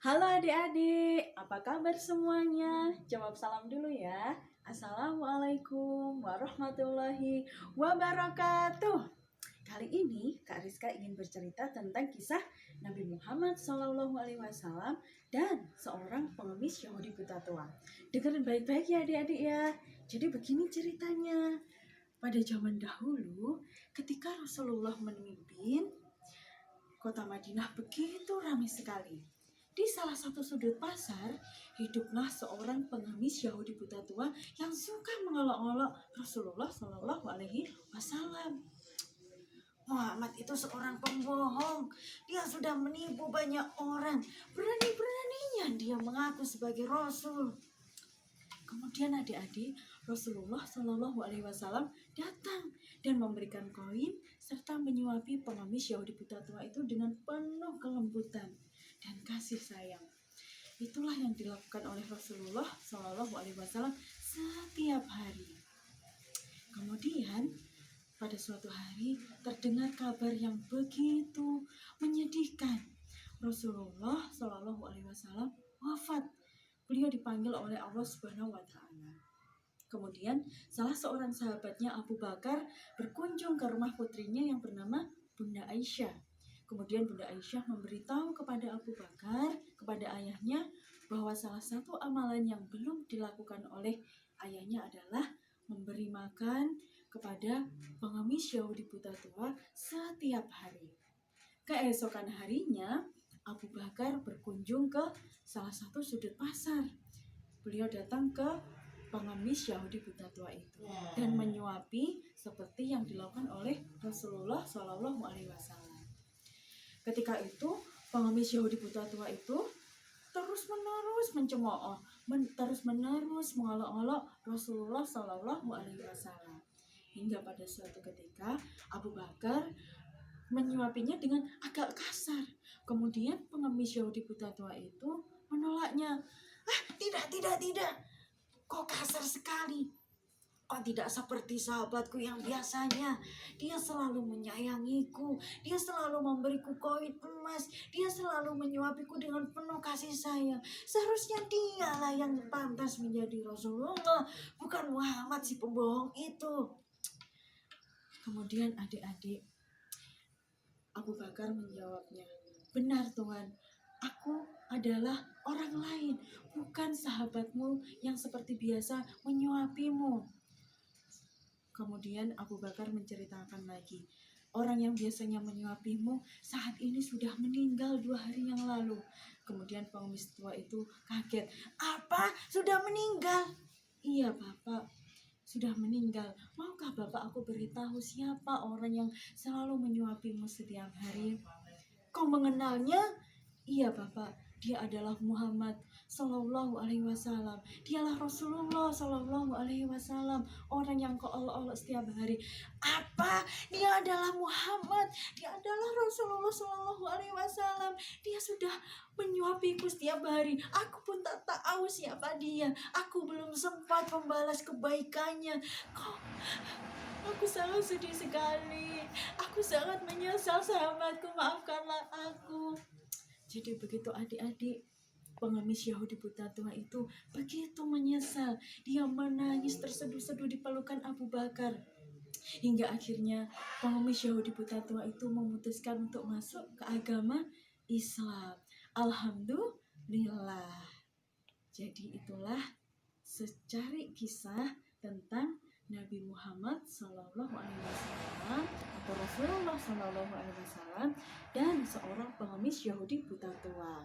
Halo adik-adik, apa kabar semuanya? Jawab salam dulu ya. Assalamualaikum warahmatullahi wabarakatuh. Kali ini Kak Rizka ingin bercerita tentang kisah Nabi Muhammad SAW dan seorang pengemis Yahudi buta tua. Dengerin baik-baik ya adik-adik ya. Jadi begini ceritanya. Pada zaman dahulu, ketika Rasulullah memimpin, kota Madinah begitu ramai sekali. Di salah satu sudut pasar, hiduplah seorang pengemis Yahudi buta tua yang suka mengolok-olok Rasulullah Shallallahu Alaihi Wasallam. Muhammad itu seorang pembohong. Dia sudah menipu banyak orang. Berani-beraninya dia mengaku sebagai Rasul. Kemudian adik-adik, Rasulullah Shallallahu Alaihi Wasallam datang dan memberikan koin serta menyuapi pengemis Yahudi buta tua itu dengan penuh kelembutan dan kasih sayang. Itulah yang dilakukan oleh Rasulullah Shallallahu Alaihi Wasallam setiap hari. Kemudian pada suatu hari terdengar kabar yang begitu menyedihkan. Rasulullah Shallallahu Alaihi Wasallam wafat. Beliau dipanggil oleh Allah Subhanahu wa Ta'ala. Kemudian salah seorang sahabatnya Abu Bakar berkunjung ke rumah putrinya yang bernama Bunda Aisyah. Kemudian Bunda Aisyah memberitahu kepada Abu Bakar, kepada ayahnya, bahwa salah satu amalan yang belum dilakukan oleh ayahnya adalah memberi makan kepada pengemis Yahudi buta tua setiap hari. Keesokan harinya, Abu Bakar berkunjung ke salah satu sudut pasar. Beliau datang ke pengemis Yahudi buta tua itu dan menyuapi seperti yang dilakukan oleh Rasulullah Shallallahu Alaihi Wasallam. Ketika itu, pengemis Yahudi buta tua itu terus-menerus mencemooh, terus-menerus mengolok-olok Rasulullah Shallallahu Alaihi Wasallam. Hingga pada suatu ketika, Abu Bakar menyuapinya dengan agak kasar. Kemudian pengemis Yahudi buta tua itu menolaknya. Tidak. Kok kasar sekali? Kok tidak seperti sahabatku yang biasanya? Dia selalu menyayangiku. Dia selalu memberiku koin emas. Dia selalu menyuapiku dengan penuh kasih sayang. Seharusnya dialah yang pantas menjadi Rasulullah, bukan Muhammad si pembohong itu. Kemudian adik-adik, Abu Bakar menjawabnya, "Benar Tuhan, aku adalah orang lain, bukan sahabatmu yang seperti biasa menyuapimu." Kemudian Abu Bakar menceritakan lagi, "Orang yang biasanya menyuapimu saat ini sudah meninggal 2 hari yang lalu." Kemudian pengemis tua itu kaget, "Apa? Sudah meninggal?" "Iya Bapak, sudah meninggal. Maukah Bapak aku beritahu siapa orang yang selalu menyuapimu setiap hari?" "Kau mengenalnya?" "Iya Bapak, dia adalah Muhammad Sallallahu Alaihi Wasallam. Dialah Rasulullah Sallallahu Alaihi Wasallam, orang yang kau olok-olok setiap hari." "Apa? Dia adalah Muhammad? Dia adalah Rasulullah Sallallahu Alaihi Wasallam. Dia sudah menyuapiku setiap hari. Aku pun tak tahu siapa dia. Aku belum sempat membalas kebaikannya." Aku sangat sedih sekali. Aku sangat menyesal sahabatku, maafkanlah aku." Jadi begitu adik-adik, pengemis Yahudi buta tua itu begitu menyesal. Dia menangis terseduh-seduh di pelukan Abu Bakar. Hingga akhirnya pengemis Yahudi buta tua itu memutuskan untuk masuk ke agama Islam. Alhamdulillah. Jadi itulah secari kisah tentang Nabi Muhammad Sallallahu Alaihi Wasallam atau Rasulullah Sallallahu Alaihi Wasallam dan seorang pengemis Yahudi buta tua.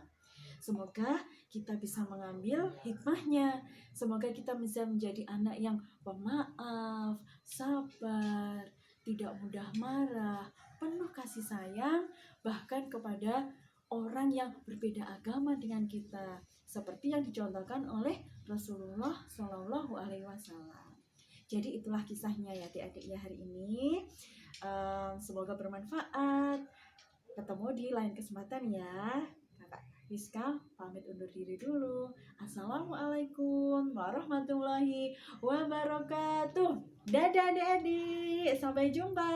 Semoga kita bisa mengambil hikmahnya. Semoga kita bisa menjadi anak yang pemaaf, sabar, tidak mudah marah, penuh kasih sayang, bahkan kepada orang yang berbeda agama dengan kita, seperti yang dicontohkan oleh Rasulullah Shallallahu Alaihi Wasallam. Jadi itulah kisahnya ya adik-adik ya hari ini. Semoga bermanfaat. Ketemu di lain kesempatan ya. Kakak Rizka pamit undur diri dulu. Assalamualaikum warahmatullahi wabarakatuh. Dadah adik-adik. Sampai jumpa.